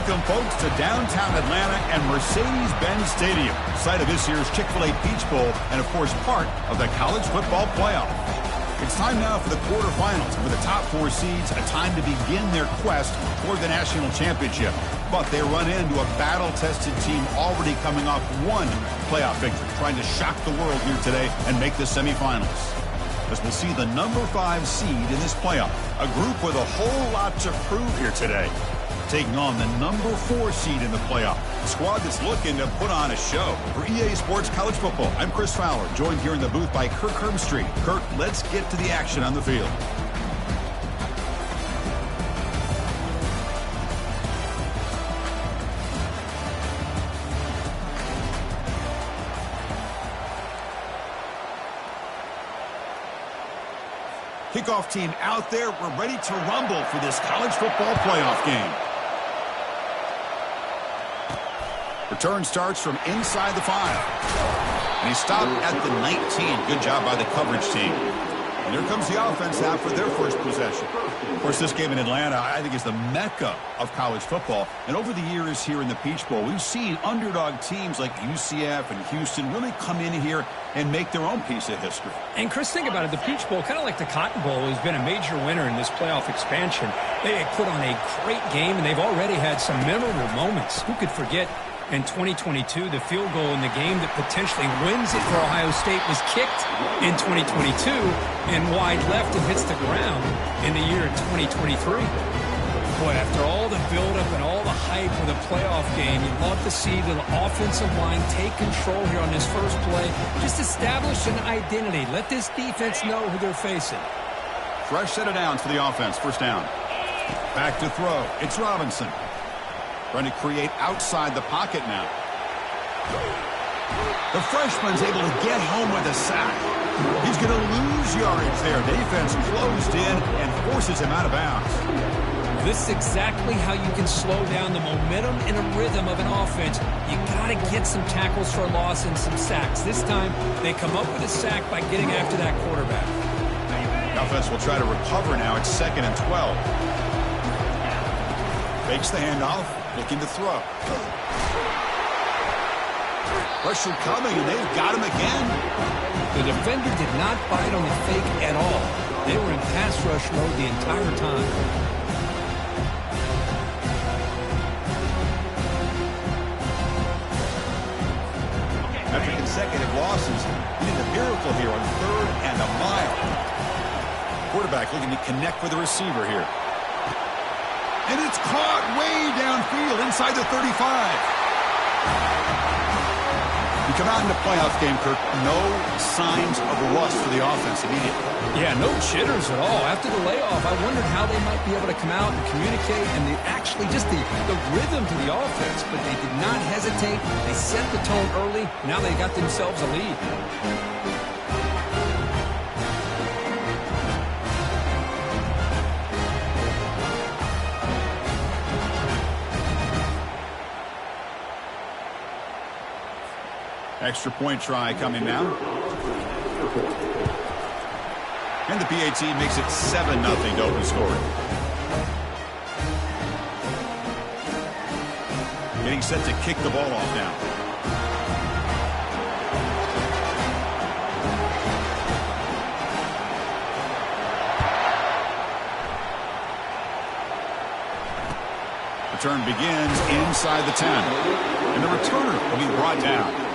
Welcome, folks, to downtown Atlanta and Mercedes-Benz Stadium, site of this year's Chick-fil-A Peach Bowl and, of course, part of the college football playoff. It's time now for the quarterfinals, and for the top four seeds, a time to begin their quest toward the national championship. But they run into a battle-tested team already coming off one playoff victory, trying to shock the world here today and make the semifinals. As we'll see the number 5 seed in this playoff, a group with a whole lot to prove here today, taking on the number 4 seed in the playoff, a squad that's looking to put on a show. For EA Sports College Football, I'm Chris Fowler, joined here in the booth by Kirk Herbstreit. Kirk, let's get to the action on the field. Kickoff team out there. We're ready to rumble for this college football playoff game. Return starts from inside the 5. And he stopped at the 19. Good job by the coverage team. And here comes the offense now for their first possession. Of course, this game in Atlanta, I think, is the mecca of college football. And over the years here in the Peach Bowl, we've seen underdog teams like UCF and Houston really come in here and make their own piece of history. And, Chris, think about it. The Peach Bowl, kind of like the Cotton Bowl, has been a major winner in this playoff expansion. They put on a great game, and they've already had some memorable moments. Who could forget? In 2022, the field goal in the game that potentially wins it for Ohio State was kicked in 2022 and wide left and hits the ground in the year of 2023. Boy, after all the buildup and all the hype of the playoff game, you'd love to see the offensive line take control here on this first play. Just establish an identity. Let this defense know who they're facing. Fresh set of downs for the offense. First down. Back to throw. It's Robinson. Trying to create outside the pocket now. The freshman's able to get home with a sack. He's going to lose yardage there. Defense closed in and forces him out of bounds. This is exactly how you can slow down the momentum and a rhythm of an offense. You got to get some tackles for a loss and some sacks. This time, they come up with a sack by getting after that quarterback. The offense will try to recover now. It's 2nd and 12. Fakes the handoff. Looking to throw. Pressure coming, and they've got him again. The defender did not bite on the fake at all. They were in pass rush mode the entire time. After consecutive losses, he did a miracle here on 3rd and a mile. Quarterback looking to connect with the receiver here. And it's caught way downfield inside the 35. You come out in the playoff game, Kirk, no signs of rust for the offense immediately. Yeah, no jitters at all. After the layoff, I wondered how they might be able to come out and communicate and actually just the rhythm to the offense. But they did not hesitate. They set the tone early. Now they got themselves a lead. Extra point try coming now. And the PAT makes it 7-0 to open scoring. Getting set to kick the ball off now. Return begins inside the 10. And the returner will be brought down.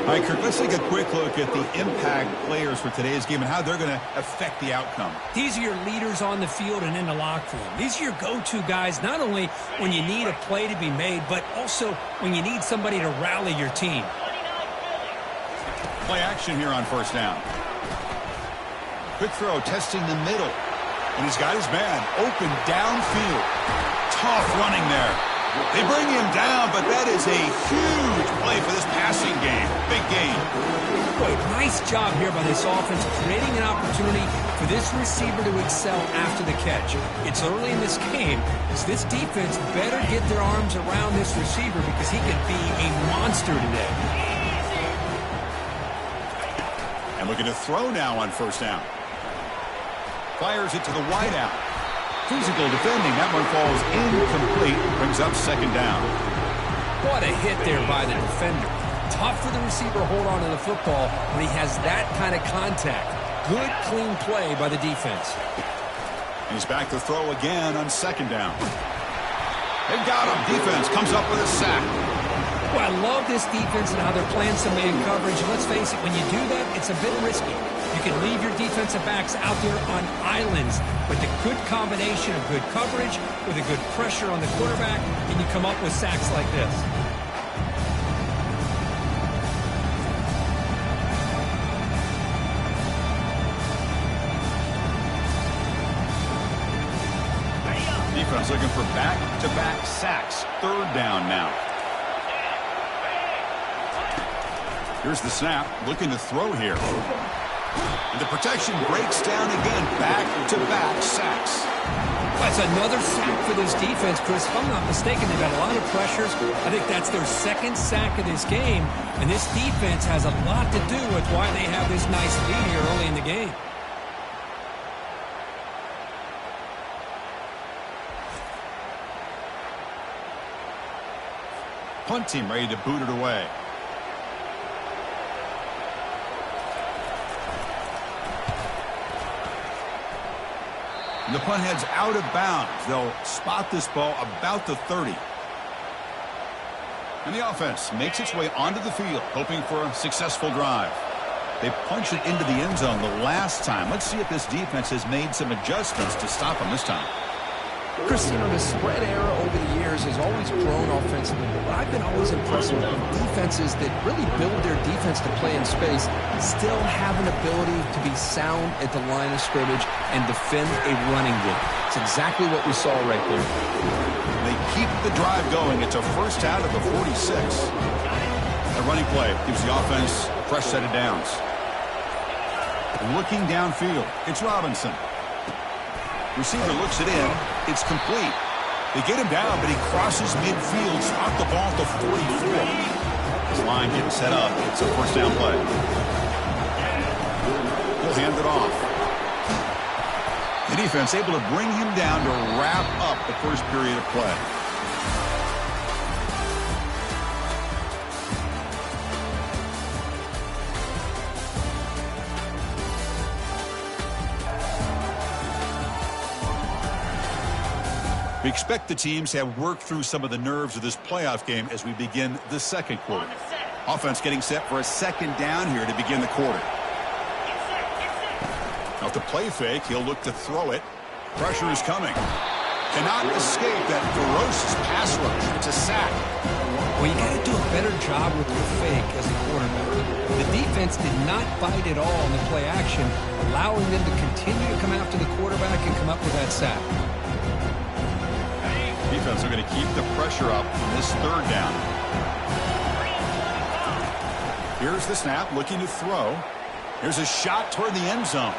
All right, Kirk, let's take a quick look at the impact players for today's game and how they're going to affect the outcome. These are your leaders on the field and in the locker room. These are your go-to guys, not only when you need a play to be made, but also when you need somebody to rally your team. Play action here on first down. Quick throw, testing the middle. And he's got his man open downfield. Tough running there. They bring him down, but that is a huge play for this passing game. Big game. Boy, nice job here by this offense, creating an opportunity for this receiver to excel after the catch. It's early in this game, as this defense better get their arms around this receiver because he could be a monster today. And looking to throw now on first down. Fires it to the wideout. Physical defending. That one falls incomplete. Brings up second down. What a hit there by the defender. Tough for the receiver to hold on to the football when he has that kind of contact. Good, clean play by the defense. And he's back to throw again on second down. They've got him. Defense comes up with a sack. Well, I love this defense and how they're playing some man coverage. And let's face it, when you do that, it's a bit risky. You can leave your defensive backs out there on islands. But the good combination of good coverage with a good pressure on the quarterback, and you come up with sacks like this. Defense looking for back-to-back sacks. Third down now. Here's the snap. Looking to throw here. And the protection breaks down again. Back-to-back sacks. That's another sack for this defense, Chris. If I'm not mistaken, they've got a lot of pressures. I think that's their second sack of this game. And this defense has a lot to do with why they have this nice lead here early in the game. Punt team ready to boot it away. And the punt heads out of bounds. They'll spot this ball about the 30. And the offense makes its way onto the field, hoping for a successful drive. They punch it into the end zone the last time. Let's see if this defense has made some adjustments to stop them this time. Chris, you know, the spread era over the years has always grown offensively, but I've been always impressed with defenses that really build their defense to play in space, still have an ability to be sound at the line of scrimmage and defend a running game. It's exactly what we saw right there. They keep the drive going. It's a first out of the 46. A running play gives the offense a fresh set of downs. Looking downfield, it's Robinson. Receiver looks it in. It's complete. They get him down, but he crosses midfield, stopped the ball at the 44. This line getting set up. It's a first down play. He'll hand it off. The defense able to bring him down to wrap up the first period of play. We expect the teams to have worked through some of the nerves of this playoff game as we begin the second quarter. Offense getting set for a second down here to begin the quarter. Now with the play fake, he'll look to throw it. Pressure is coming. Cannot escape that ferocious pass rush. It's a sack. Well, you got to do a better job with your fake as a quarterback. The defense did not bite at all in the play action, allowing them to continue to come after the quarterback and come up with that sack. Defense are going to keep the pressure up on this third down. Here's the snap, looking to throw. Here's a shot toward the end zone.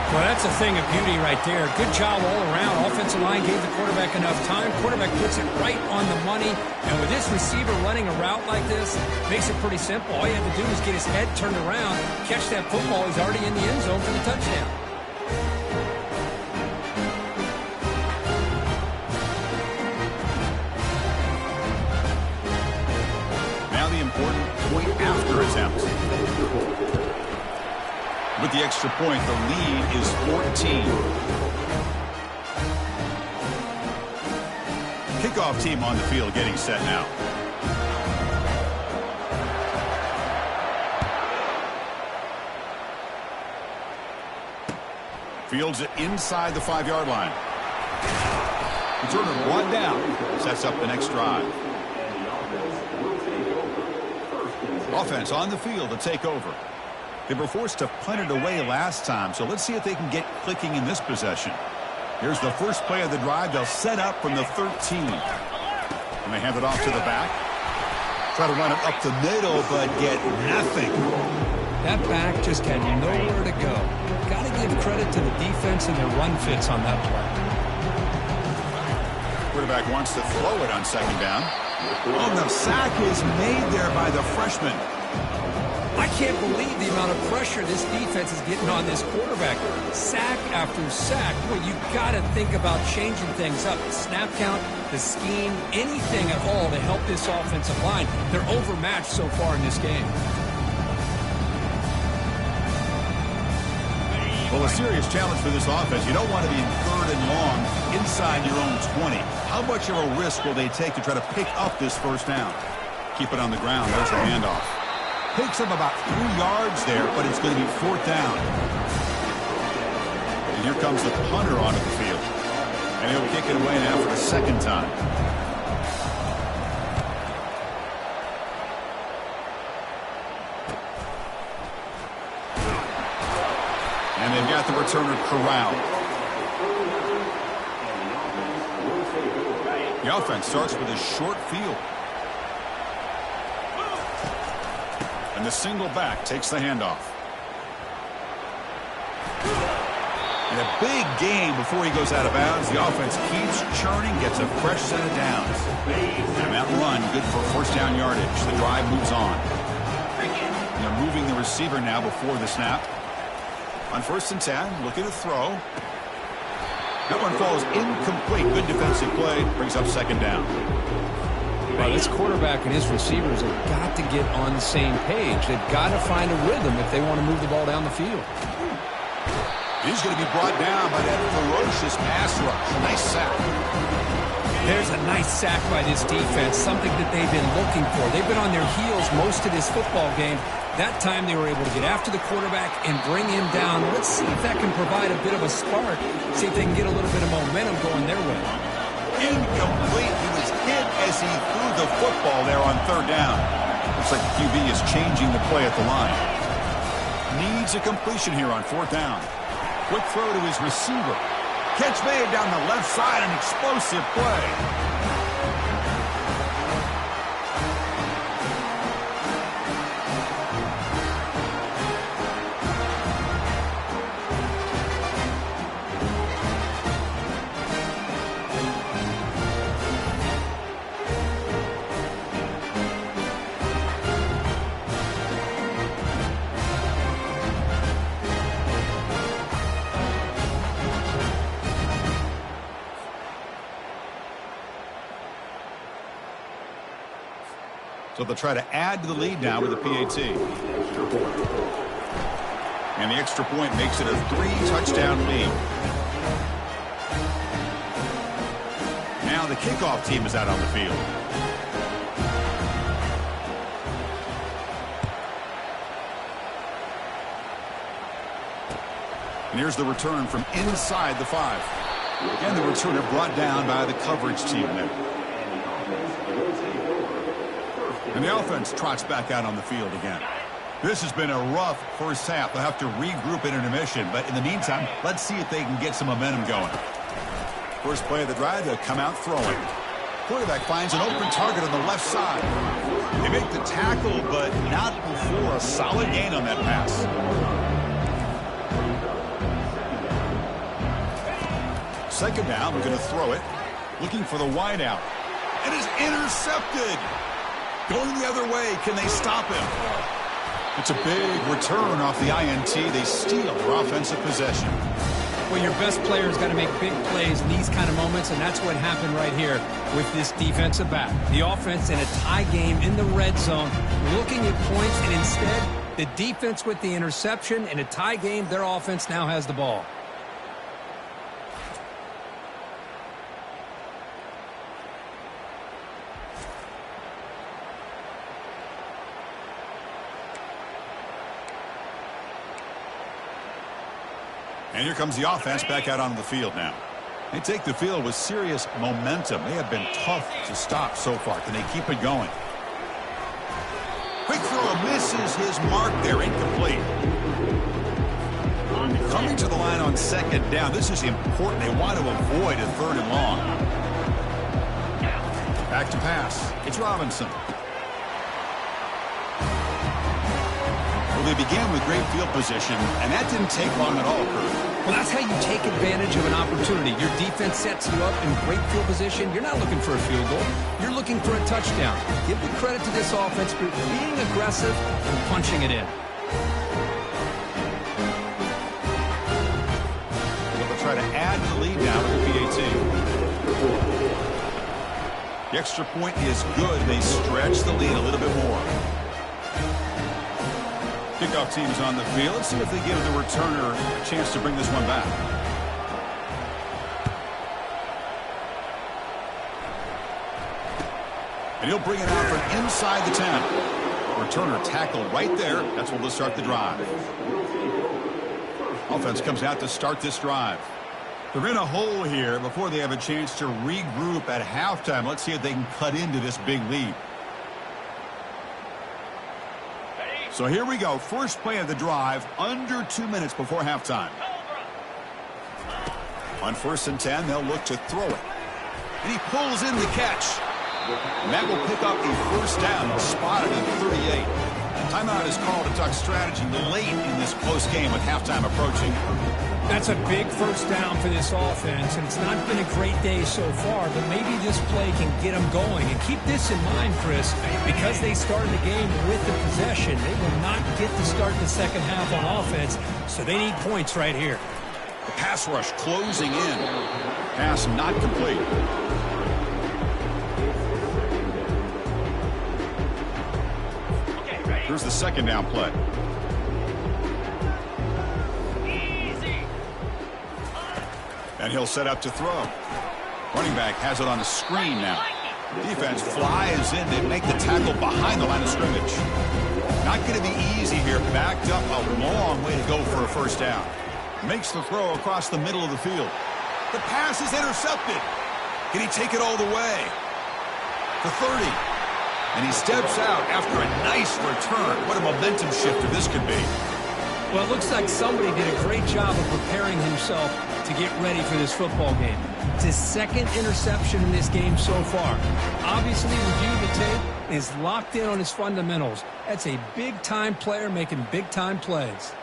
Well, that's a thing of beauty right there. Good job all around. Offensive line gave the quarterback enough time. Quarterback puts it right on the money. And with this receiver running a route like this, makes it pretty simple. All you have to do is get his head turned around, catch that football. He's already in the end zone for the touchdown. Important point after attempt. With the extra point, the lead is 14. Kickoff team on the field getting set now. Fields it inside the 5-yard line. Returner one down. Sets up the next drive. Offense on the field to take over. They were forced to punt it away last time, so let's see if they can get clicking in this possession. Here's the first play of the drive. They'll set up from the 13. And they hand it off to the back. Try to run it up the middle, but get nothing. That back just had nowhere to go. Got to give credit to the defense and their run fits on that play. Quarterback wants to throw it on second down. Oh, the sack is made there by the freshman. I can't believe the amount of pressure this defense is getting on this quarterback. Sack after sack. Well, you got to think about changing things up. The snap count, the scheme, anything at all to help this offensive line. They're overmatched so far in this game. Well, a serious challenge for this offense. You don't want to be in 3rd and long inside your own 20. How much of a risk will they take to try to pick up this first down? Keep it on the ground. There's the handoff. Picks up about 3 yards there, but it's going to be 4th down. And here comes the punter onto the field. And he'll kick it away now for the 2nd time. And they've got the returner corralled. The offense starts with a short field. And the single back takes the handoff. And a big game before he goes out of bounds. The offense keeps churning, gets a fresh set of downs. And that run, good for 1st down yardage. The drive moves on. And they're moving the receiver now before the snap. On 1st and 10, looking to throw. That one falls incomplete. Good defensive play. Brings up 2nd down. Well, this quarterback and his receivers have got to get on the same page. They've got to find a rhythm if they want to move the ball down the field. He's going to be brought down by that ferocious pass rush. Nice sack. There's a nice sack by this defense, something that they've been looking for. They've been on their heels most of this football game. That time they were able to get after the quarterback and bring him down. Let's see if that can provide a bit of a spark. See if they can get a little bit of momentum going their way. Incomplete. He was hit as he threw the football there on 3rd down. Looks like the QB is changing the play at the line. Needs a completion here on 4th down. Quick throw to his receiver. Catch made down the left side, an explosive play. So they'll try to add to the lead now with a PAT. And the extra point makes it a 3-touchdown lead. Now the kickoff team is out on the field. And here's the return from inside the 5. And the returner brought down by the coverage team there. And the offense trots back out on the field again. This has been a rough first half. They'll have to regroup in intermission. But in the meantime, let's see if they can get some momentum going. First play of the drive, they'll come out throwing. Quarterback finds an open target on the left side. They make the tackle, but not before a solid gain on that pass. Second down, we're going to throw it. Looking for the wide out. It is intercepted. Going the other way, can they stop him? It's a big return off the INT. They steal their offensive possession. Well, your best player's got to make big plays in these kind of moments, and that's what happened right here with this defensive back. The offense in a tie game in the red zone, looking at points, and instead, the defense with the interception. In a tie game, their offense now has the ball. And here comes the offense back out onto the field now. They take the field with serious momentum. They have been tough to stop so far. Can they keep it going? Quick throw misses his mark there. Incomplete. Coming to the line on 2nd down. This is important. They want to avoid a 3rd and long. Back to pass. It's Robinson. Well, they began with great field position, and that didn't take long at all, Kurt. Well, that's how you take advantage of an opportunity. Your defense sets you up in great field position. You're not looking for a field goal. You're looking for a touchdown. Give the credit to this offense for being aggressive and punching it in. They'll try to add to the lead now with the PAT. The extra point is good. They stretch the lead a little bit more. Kickoff team's on the field. Let's see if they give the returner a chance to bring this one back. And he'll bring it out from inside the 10. Returner tackle right there. That's when they'll start the drive. Offense comes out to start this drive. They're in a hole here before they have a chance to regroup at halftime. Let's see if they can cut into this big lead. So here we go. First play of the drive, under 2 minutes before halftime. On 1st and 10, they'll look to throw it. And he pulls in the catch. And that will pick up a first down, spotted at 38. Timeout is called to talk strategy late in this close game with halftime approaching. That's a big first down for this offense, and it's not been a great day so far, but maybe this play can get them going. And keep this in mind, Chris, because they started the game with the possession, they will not get to start the second half on offense, so they need points right here. The pass rush closing in. Pass not complete. Here's the second down play. And he'll set up to throw. Running back has it on a screen now. Defense flies in. They make the tackle behind the line of scrimmage. Not going to be easy here. Backed up a long way to go for a first down. Makes the throw across the middle of the field. The pass is intercepted. Can he take it all the way? The 30. And he steps out after a nice return. What a momentum shifter this could be. Well, it looks like somebody did a great job of preparing himself to get ready for this football game. It's his second interception in this game so far. Obviously, reviewed the tape, is locked in on his fundamentals. That's a big-time player making big-time plays.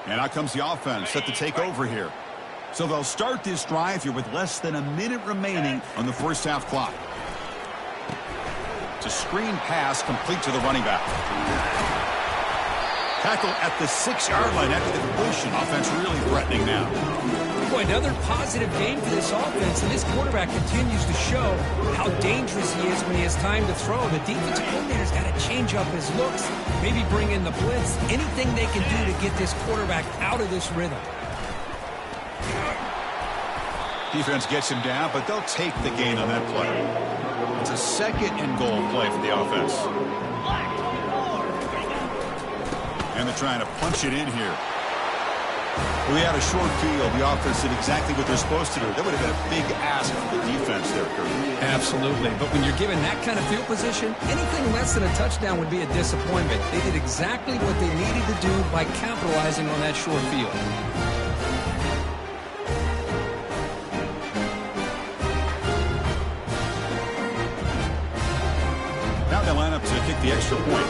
And out comes the offense set to take over here. So they'll start this drive here with less than a minute remaining on the first half clock. It's a screen pass complete to the running back. Tackle at the 6-yard line after the completion. Offense really threatening now. Boy, another positive game for this offense, and this quarterback continues to show how dangerous he is when he has time to throw. The defensive coordinator's got to change up his looks, maybe bring in the blitz, anything they can do to get this quarterback out of this rhythm. Defense gets him down, but they'll take the gain on that play. It's a second and goal play for the offense. And they're trying to punch it in here. We had a short field. The offense did exactly what they're supposed to do. That would have been a big ask for the defense there, Kurt. Absolutely. But when you're given that kind of field position, anything less than a touchdown would be a disappointment. They did exactly what they needed to do by capitalizing on that short field. Now they line up to kick the extra point.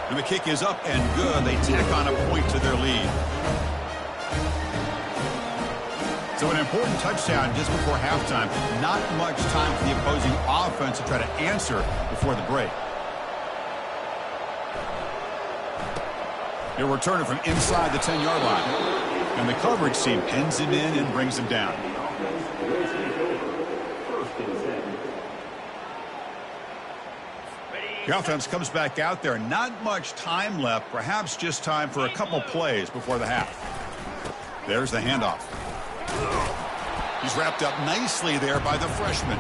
And the kick is up and good. They tack on a point to their lead. So an important touchdown just before halftime. Not much time for the opposing offense to try to answer before the break. He'll return it from inside the 10-yard line. And the coverage team pins him in and brings him down. The offense comes back out there. Not much time left. Perhaps just time for a couple plays before the half. There's the handoff. He's wrapped up nicely there by the freshman.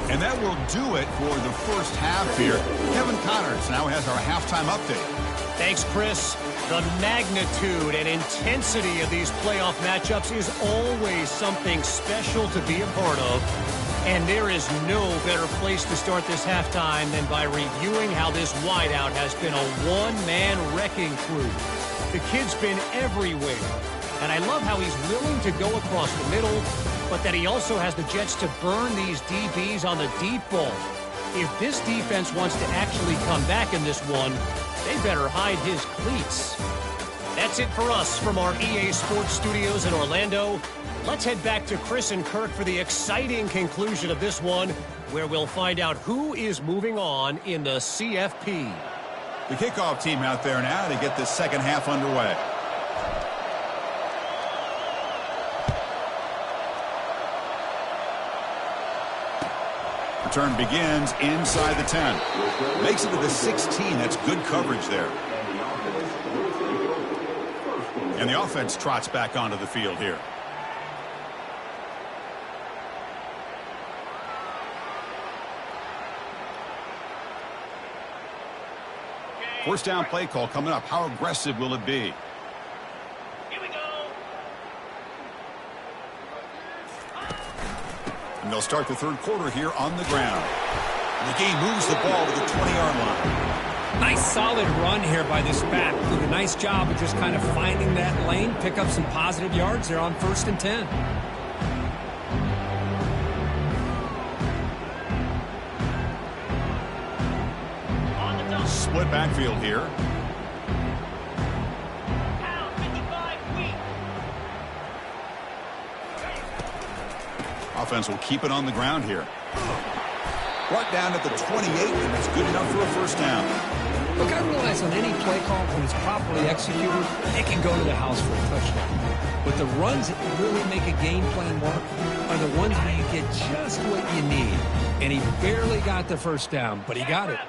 And that will do it for the first half here. Kevin Connors now has our halftime update. Thanks, Chris. The magnitude and intensity of these playoff matchups is always something special to be a part of. And there is no better place to start this halftime than by reviewing how this wideout has been a one-man wrecking crew. The kid's been everywhere. And I love how he's willing to go across the middle, but that he also has the jets to burn these DBs on the deep ball. If this defense wants to actually come back in this one, they better hide his cleats. That's it for us from our EA Sports Studios in Orlando. Let's head back to Chris and Kirk for the exciting conclusion of this one, where we'll find out who is moving on in the CFP. The kickoff team out there now to get this second half underway. Return begins inside the 10. Makes it to the 16. That's good coverage there. And the offense trots back onto the field here. First down play call coming up. How aggressive will it be? Here we go. And they'll start the third quarter here on the ground. And the game moves the ball to the 20-yard line. Nice solid run here by this back. Did a nice job of just kind of finding that lane, pick up some positive yards there on 1st and 10. Split backfield here. Offense will keep it on the ground here. Brought down at the 28, and that's good enough for a first down. Look, I realize on any play call, when it's properly executed, it can go to the house for a touchdown. But the runs that really make a game plan work are the ones where you get just what you need. And he barely got the first down, but he got it.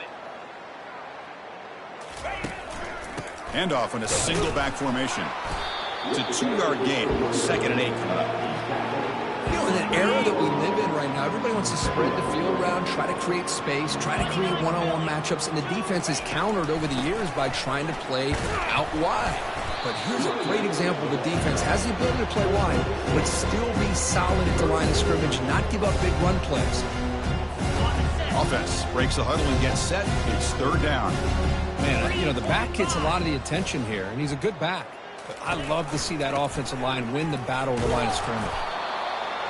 Handoff in a single back formation. It's a 2-yard gain. 2nd and 8 coming up. You know, in an era that we live in right now, everybody wants to spread the field around, try to create space, try to create one-on-one matchups, and the defense is countered over the years by trying to play out wide. But here's a great example. The defense has the ability to play wide, but still be solid at the line of scrimmage, not give up big run plays. Offense breaks the huddle and gets set. It's 3rd down. Man, you know, the back gets a lot of the attention here, and he's a good back. But I love to see that offensive line win the battle of the line of scrimmage.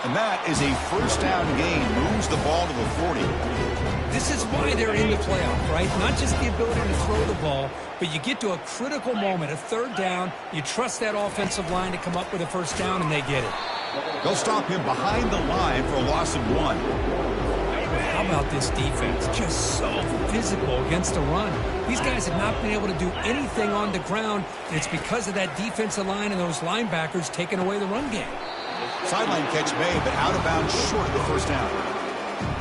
And that is a first down gain. Moves the ball to the 40. This is why they're in the playoff, right? Not just the ability to throw the ball, but you get to a critical moment, a 3rd down. You trust that offensive line to come up with a first down, and they get it. They'll stop him behind the line for a loss of 1. How about this defense? Just so physical against the run. These guys have not been able to do anything on the ground, and it's because of that defensive line and those linebackers taking away the run game. Sideline catch made, but out of bounds short of the first down.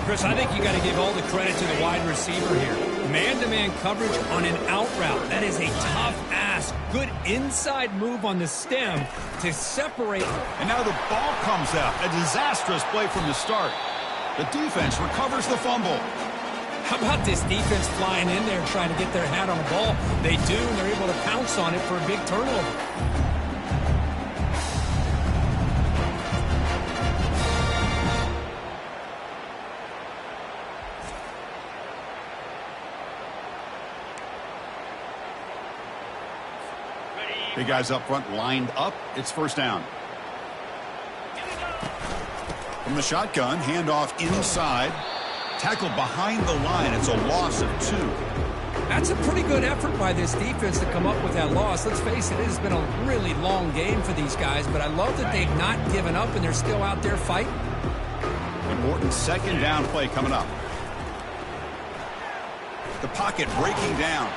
Chris, I think you got to give all the credit to the wide receiver here. Man-to-man coverage on an out route. That is a tough ask. Good inside move on the stem to separate. And now the ball comes out. A disastrous play from the start. The defense recovers the fumble. How about this defense flying in there trying to get their hat on the ball? They do, and they're able to pounce on it for a big turnover. Big guys up front lined up. It's first down. From the shotgun, handoff inside. Tackled behind the line. It's a loss of 2. That's a pretty good effort by this defense to come up with that loss. Let's face it, it has been a really long game for these guys, but I love that they've not given up and they're still out there fighting. Important 2nd down play coming up. The pocket breaking down.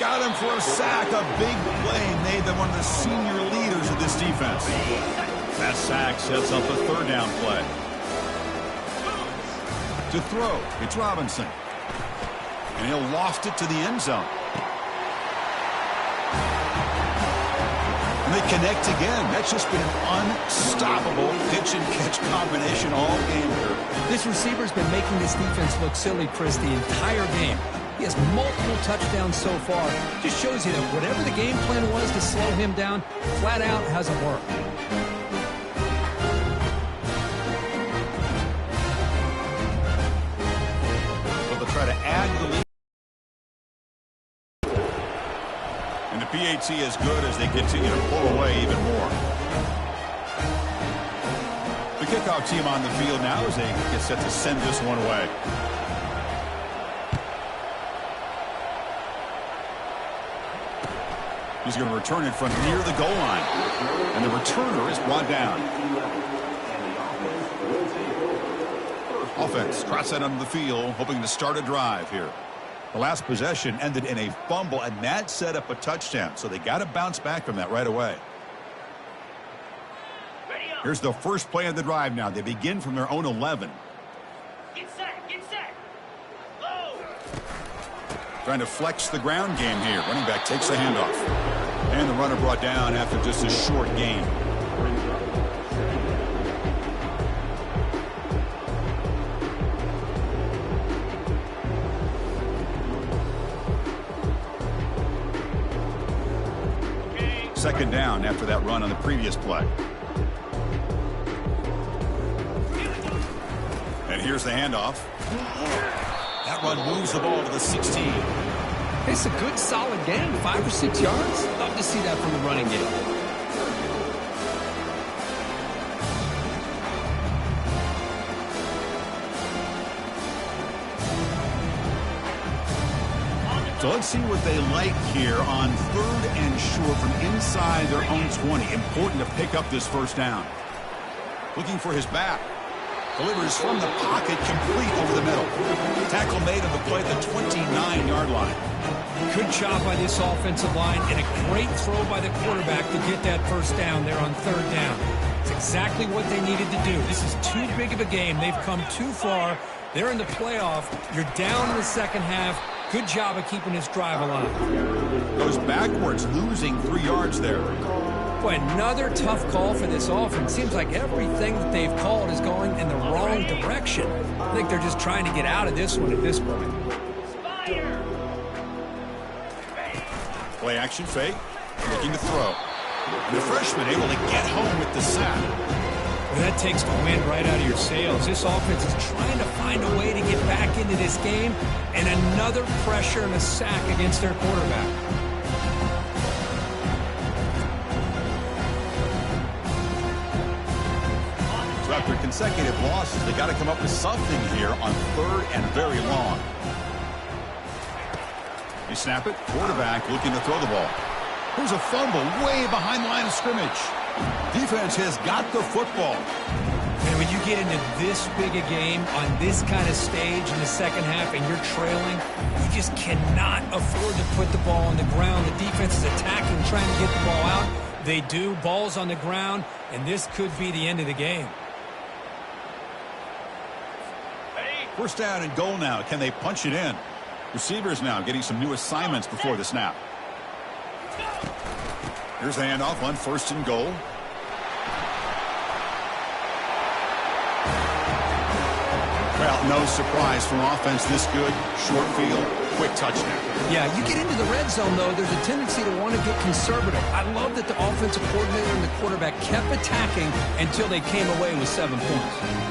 Got him for a sack. A big play made them one of the senior leaders of this defense. That sack sets up a 3rd down play. To throw, it's Robinson. And he'll loft it to the end zone. And they connect again. That's just been an unstoppable pitch and catch combination all game here. This receiver's been making this defense look silly, Chris, the entire game. He has multiple touchdowns so far. Just shows you that whatever the game plan was to slow him down, flat out hasn't worked. add to the lead. And the PAT is good as they continue to pull away even more. The kickoff team on the field now as they get set to send this one away. He's going to return it from near the goal line. And the returner is brought down. Offense trots that onto the field, hoping to start a drive here. The last possession ended in a fumble, and that set up a touchdown. So they got to bounce back from that right away. Here's the first play of the drive now. They begin from their own 11. Get set, get set. Low. Trying to flex the ground game here. Running back takes the handoff. And the runner brought down after just a short gain. Second down after that run on the previous play. And here's the handoff. That run moves the ball to the 16. It's a good, solid game. 5 or 6 yards. Love to see that from the running game. So let's see what they like here on 3rd and short from inside their own 20. Important to pick up this first down. Looking for his back. Delivers from the pocket, complete over the middle. Tackle made on the play at the 29-yard line. Good job by this offensive line and a great throw by the quarterback to get that first down there on 3rd down. It's exactly what they needed to do. This is too big of a game. They've come too far. They're in the playoff. You're down in the second half. Good job of keeping this drive alive. Goes backwards, losing 3 yards there. Boy, another tough call for this offense. Seems like everything that they've called is going in the wrong direction. I think they're just trying to get out of this one at this point. Play action fake. Looking to throw. The freshman able to get home with the sack. Well, that takes the wind right out of your sails. This offense is trying to find a way to get back into this game, and another pressure and a sack against their quarterback. So after consecutive losses, they got to come up with something here on 3rd and very long. They snap it. Quarterback looking to throw the ball. There's a fumble way behind the line of scrimmage. Defense has got the football. And when you get into this big a game on this kind of stage in the second half and you're trailing, you just cannot afford to put the ball on the ground. The defense is attacking, trying to get the ball out. They do. Ball's on the ground, and this could be the end of the game. First down and goal now. Can they punch it in? Receivers now getting some new assignments before the snap. Here's the handoff on 1st and goal. Well, no surprise from offense this good. Short field, quick touchdown. Yeah, you get into the red zone, though, there's a tendency to want to get conservative. I love that the offensive coordinator and the quarterback kept attacking until they came away with 7 points.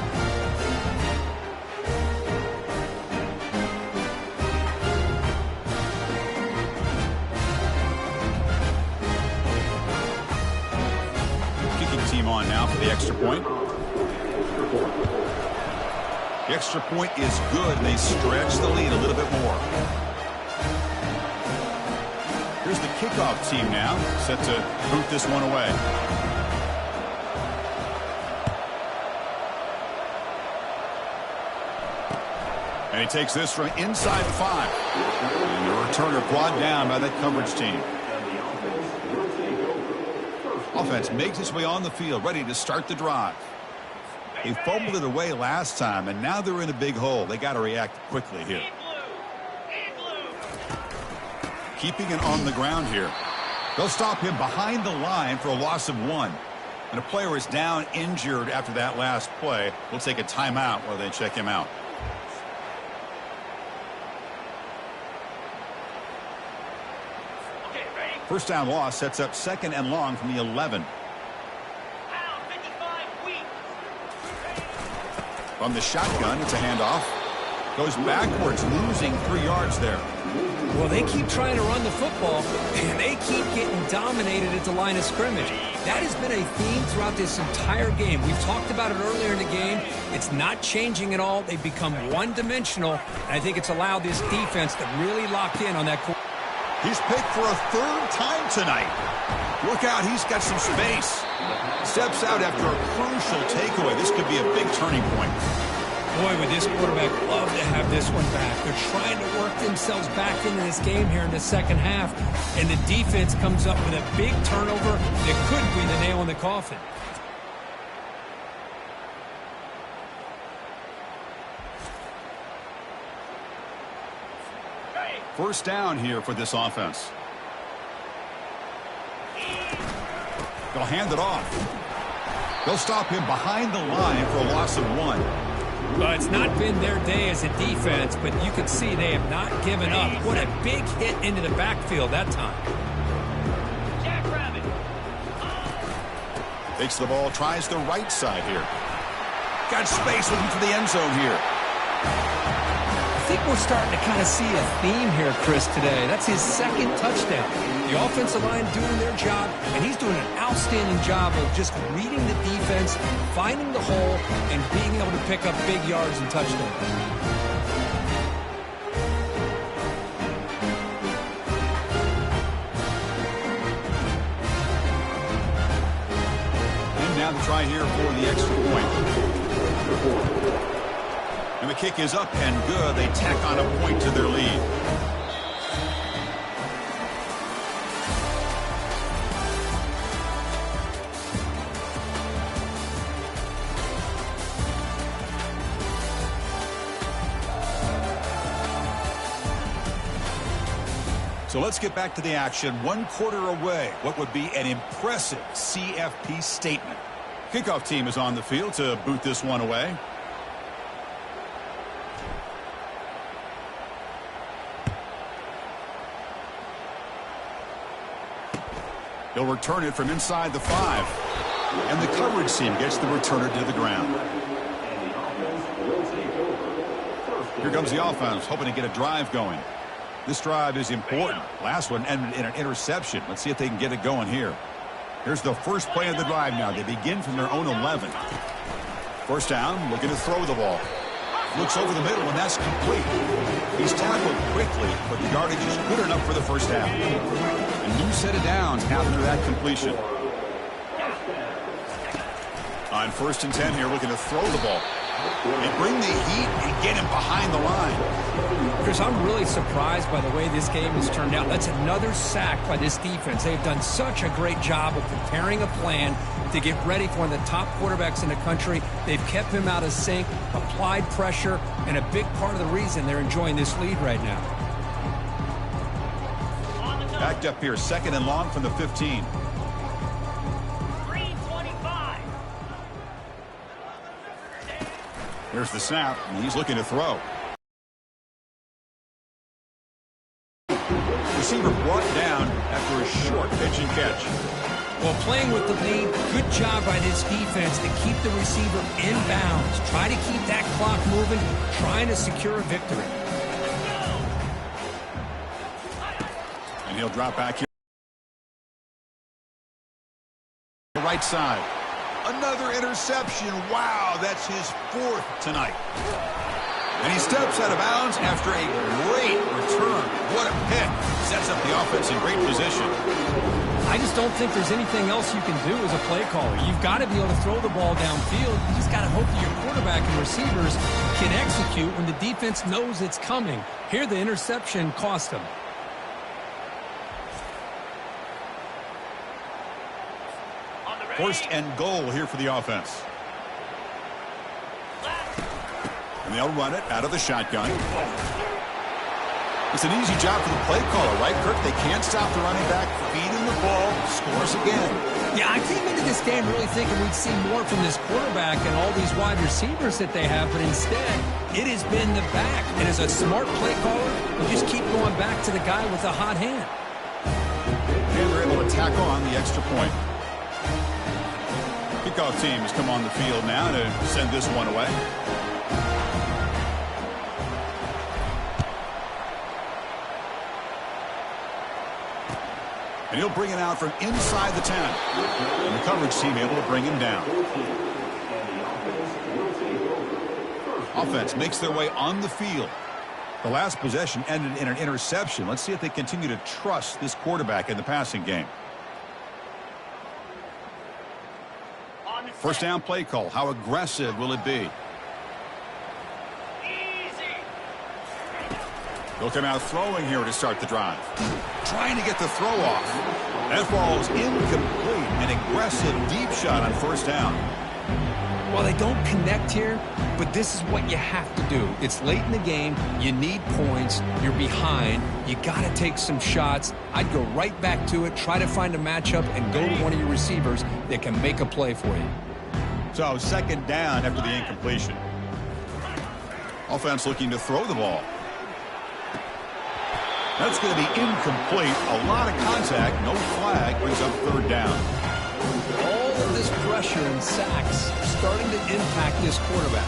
Team on now for the extra point. The extra point is good. They stretch the lead a little bit more. Here's the kickoff team now, set to boot this one away. And he takes this from inside the 5. And the returner brought down by that coverage team. Offense makes its way on the field, ready to start the drive. They fumbled it away last time, and now they're in a big hole. They got to react quickly here. Keeping it on the ground here. They'll stop him behind the line for a loss of 1. And a player is down injured after that last play. We'll take a timeout while they check him out. First down loss sets up 2nd and long from the 11. From the shotgun, it's a handoff. Goes backwards, losing 3 yards there. Well, they keep trying to run the football, and they keep getting dominated at the line of scrimmage. That has been a theme throughout this entire game. We've talked about it earlier in the game. It's not changing at all. They've become one-dimensional, and I think it's allowed this defense to really lock in on that. He's picked for a 3rd time tonight. Look out, he's got some space. Steps out after a crucial takeaway. This could be a big turning point. Boy, would this quarterback love to have this one back. They're trying to work themselves back into this game here in the second half, and the defense comes up with a big turnover that could be the nail in the coffin. First down here for this offense. They'll hand it off. They'll stop him behind the line for a loss of 1. Well, it's not been their day as a defense, but you can see they have not given up. What a big hit into the backfield that time. Jackrabbit. Takes the ball, tries the right side here. Got space looking for the end zone here. I think we're starting to kind of see a theme here, Chris, today. That's his 2nd touchdown. The offensive line doing their job, and he's doing an outstanding job of just reading the defense, finding the hole, and being able to pick up big yards and touchdowns. And now the try here for the extra point. And the kick is up and good. They tack on a point to their lead. So let's get back to the action. 1 quarter away. What would be an impressive CFP statement. Kickoff team is on the field to boot this one away. He'll return it from inside the 5. And the coverage team gets the returner to the ground. Here comes the offense, hoping to get a drive going. This drive is important. Last one ended in an interception. Let's see if they can get it going here. Here's the first play of the drive now. They begin from their own 11. First down, looking to throw the ball. Looks over the middle, and that's complete. He's tackled quickly, but the yardage is good enough for the first down. A new set of downs after that completion. On 1st and 10 here, looking to throw the ball. They bring the heat and get him behind the line. Chris, I'm really surprised by the way this game has turned out. That's another sack by this defense. They've done such a great job of preparing a plan to get ready for one of the top quarterbacks in the country. They've kept him out of sync, applied pressure, and a big part of the reason they're enjoying this lead right now. Backed up here, 2nd and long from the 15. 325. Here's the snap, and he's looking to throw. Receiver brought down after a short pitch and catch. Well, playing with the lead, good job by this defense to keep the receiver in bounds. Try to keep that clock moving, trying to secure a victory. And he'll drop back here. Right side. Another interception. Wow, that's his 4th tonight. And he steps out of bounds after a great return. What a pick. Sets up the offense in great position. I just don't think there's anything else you can do as a play caller. You've got to be able to throw the ball downfield. You just got to hope that your quarterback and receivers can execute when the defense knows it's coming. Here, the interception cost them. First and goal here for the offense. And they'll run it out of the shotgun. It's an easy job for the play caller, right, Kirk? They can't stop the running back, feeding the ball, scores again. Yeah, I came into this game really thinking we'd see more from this quarterback and all these wide receivers that they have, but instead, it has been the back. And as a smart play caller, you just keep going back to the guy with the hot hand. And they're able to tack on the extra point. Kickoff team has come on the field now to send this one away. And he'll bring it out from inside the 10. And the coverage team able to bring him down. Offense makes their way on the field. The last possession ended in an interception. Let's see if they continue to trust this quarterback in the passing game. First down play call. How aggressive will it be? They'll come out throwing here to start the drive. Trying to get the throw off. That ball is incomplete. An aggressive deep shot on first down. Well, they don't connect here, but this is what you have to do. It's late in the game. You need points. You're behind. You got to take some shots. I'd go right back to it, try to find a matchup, and go to one of your receivers that can make a play for you. So second down after the incompletion. Offense looking to throw the ball. That's going to be incomplete. A lot of contact. No flag. Brings up third down. All of this pressure and sacks are starting to impact this quarterback.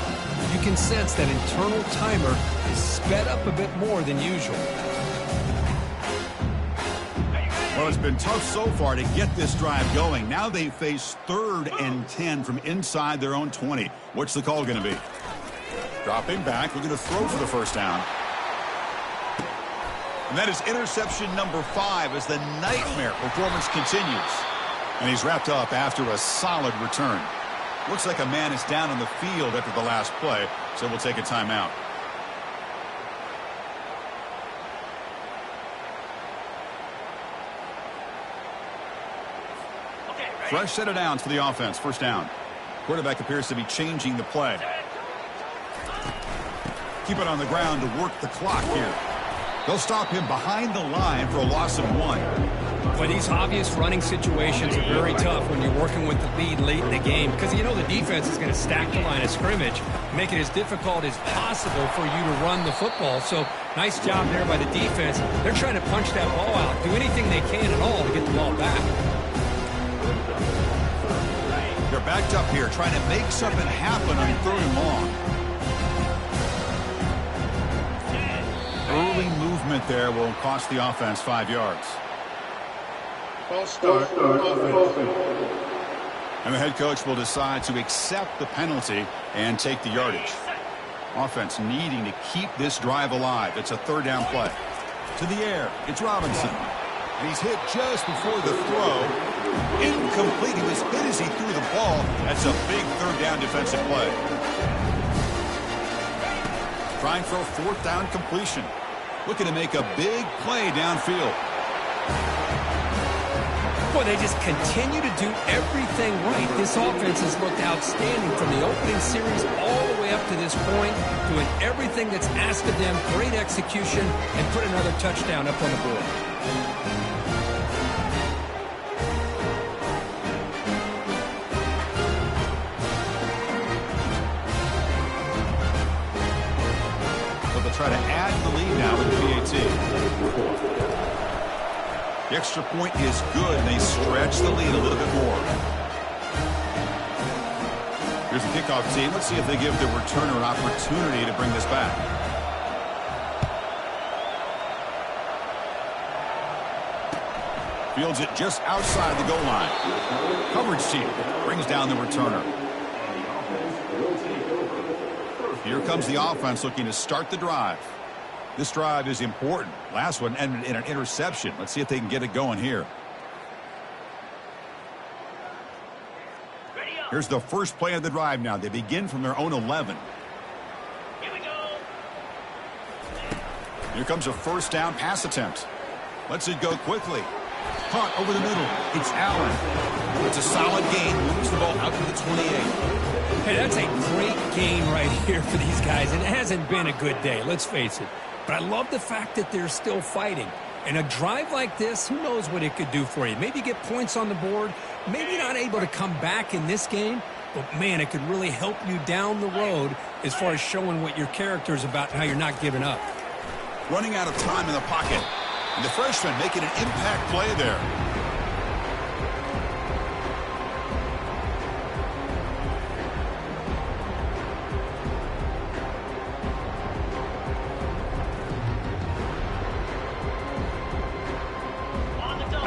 You can sense that internal timer is sped up a bit more than usual. Well, it's been tough so far to get this drive going. Now they face 3rd and 10 from inside their own 20. What's the call going to be? Dropping back, looking to throw for the first down. And that is interception number 5 as the nightmare performance continues. And he's wrapped up after a solid return. Looks like a man is down on the field after the last play, so we'll take a timeout. Fresh set of downs for the offense. First down. Quarterback appears to be changing the play. Keep it on the ground to work the clock here. They'll stop him behind the line for a loss of 1. But these obvious running situations are very tough when you're working with the lead late in the game because you know the defense is going to stack the line of scrimmage, make it as difficult as possible for you to run the football. So nice job there by the defense. They're trying to punch that ball out, do anything they can at all to get the ball back. They're backed up here trying to make something happen on 3rd and long. Early movement there will cost the offense 5 yards. False start. And the head coach will decide to accept the penalty and take the yardage. Offense needing to keep this drive alive. It's a 3rd down play. To the air, it's Robinson. And he's hit just before the throw. Incomplete. He was hit as he threw the ball. That's a big 3rd down defensive play. Trying for a 4th down completion. Looking to make a big play downfield. Boy, they just continue to do everything right. This offense has looked outstanding from the opening series all the way up to this point, doing everything that's asked of them, great execution, and put another touchdown up on the board. Try to add the lead now with the PAT. The extra point is good, and they stretch the lead a little bit more. Here's the kickoff team. Let's see if they give the returner an opportunity to bring this back. Fields it just outside the goal line. Coverage team brings down the returner. Here comes the offense looking to start the drive. This drive is important. Last one ended in an interception. Let's see if they can get it going here. Here's the first play of the drive now. They begin from their own 11. Here we go. Here comes a first down pass attempt. Lets it go quickly. Caught over the middle. It's Allen. It's a solid gain. Moves the ball out to the 28. Hey, that's a great gain right here for these guys. And it hasn't been a good day, let's face it. But I love the fact that they're still fighting. And a drive like this, who knows what it could do for you. Maybe get points on the board. Maybe not able to come back in this game. But, man, it could really help you down the road as far as showing what your character is about and how you're not giving up. Running out of time in the pocket. And the freshman making an impact play there.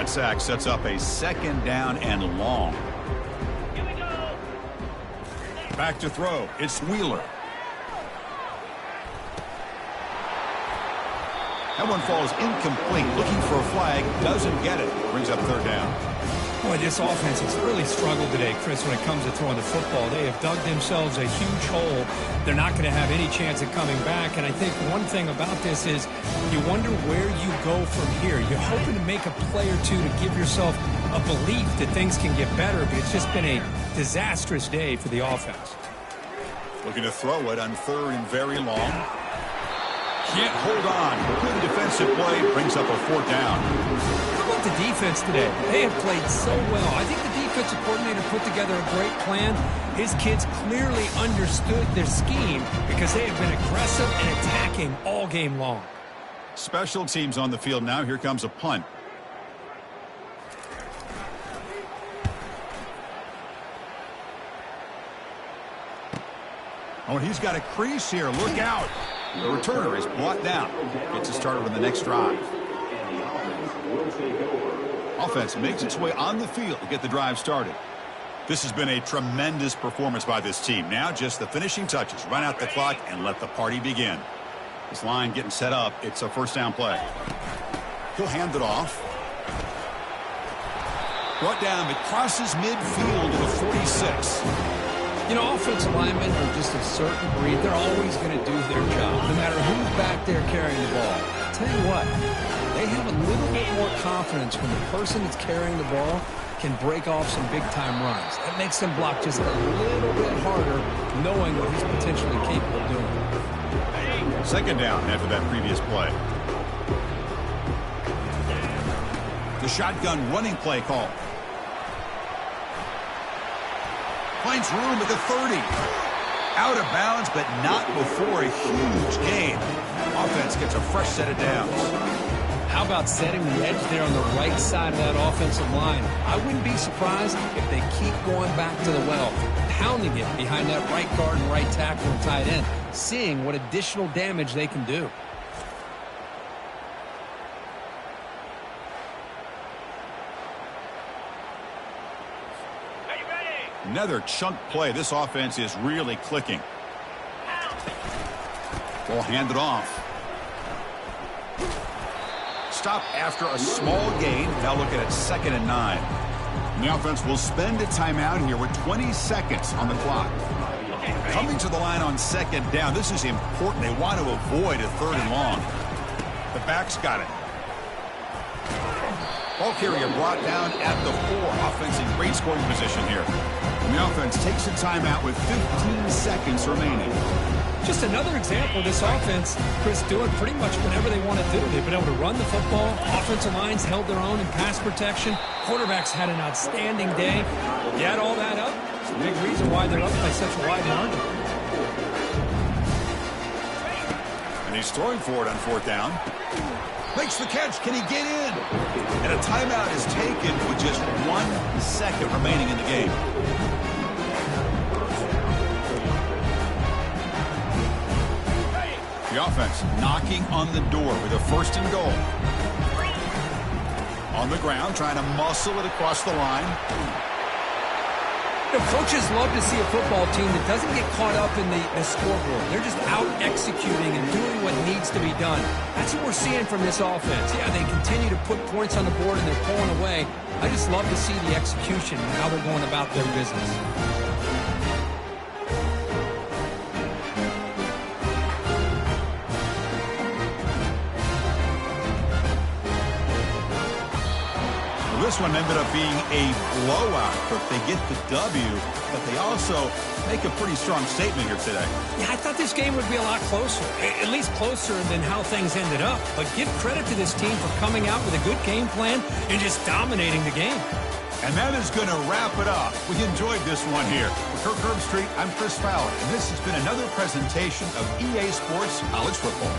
That sack sets up a 2nd down and long. Here we go. Back to throw. It's Wheeler. That one falls incomplete. Looking for a flag. Doesn't get it. Brings up 3rd down. Boy, this offense has really struggled today, Chris, when it comes to throwing the football. They have dug themselves a huge hole. They're not going to have any chance of coming back. And I think one thing about this is you wonder where you go from here. You're hoping to make a play or two to give yourself a belief that things can get better, but it's just been a disastrous day for the offense. Looking to throw it on 3rd and very long. Can't hold on. Good defensive play. Brings up a 4th down. How about the defense today? They have played so well. I think the defensive coordinator put together a great plan. His kids clearly understood their scheme because they have been aggressive and attacking all game long. Special teams on the field now. Here comes a punt. Oh, and he's got a crease here. Look out. The returner is brought down. Gets it started with the next drive. Offense makes its way on the field to get the drive started. This has been a tremendous performance by this team. Now just the finishing touches. Run out the clock and let the party begin. This line getting set up. It's a 1st down play. He'll hand it off. Brought down. It crosses midfield to the 46. You know, offensive linemen are just a certain breed. They're always going to do their job, no matter who's back there carrying the ball. I'll tell you what, they have a little bit more confidence when the person that's carrying the ball can break off some big-time runs. That makes them block just a little bit harder, knowing what he's potentially capable of doing. 2nd down after that previous play. The shotgun running play call. Finds room at the 30. Out of bounds, but not before a huge gain. Offense gets a fresh set of downs. How about setting the edge there on the right side of that offensive line? I wouldn't be surprised if they keep going back to the well, pounding it behind that right guard and right tackle and tight end, seeing what additional damage they can do. Another chunk play. This offense is really clicking. Ball handed off. Stop after a small gain. Now looking at 2nd and 9. And the offense will spend a timeout here with 20 seconds on the clock. Coming to the line on 2nd down. This is important. They want to avoid a 3rd and long. The back's got it. Ball carrier brought down at the 4. Offense in great scoring position here. And the offense takes a timeout with 15 seconds remaining. Just another example of this offense, Chris, doing pretty much whatever they want to do. They've been able to run the football. Offensive lines held their own in pass protection. Quarterbacks had an outstanding day. You add all that up, it's a big reason why they're up by such a wide margin. And he's throwing for it on 4th down. Makes the catch. Can he get in? And a timeout is taken with just 1 second remaining in the game. The offense knocking on the door with a 1st and goal. On the ground, trying to muscle it across the line. You know, coaches love to see a football team that doesn't get caught up in the scoreboard. They're just out executing and doing what needs to be done. That's what we're seeing from this offense. Yeah, they continue to put points on the board and they're pulling away. I just love to see the execution and how they're going about their business. This one ended up being a blowout, but they get the W, but they also make a pretty strong statement here today. Yeah, I thought this game would be a lot closer, at least closer than how things ended up. But give credit to this team for coming out with a good game plan and just dominating the game. And that is going to wrap it up. We enjoyed this one here. For Kirk Herbstreit, I'm Chris Fowler, and this has been another presentation of EA Sports College Football.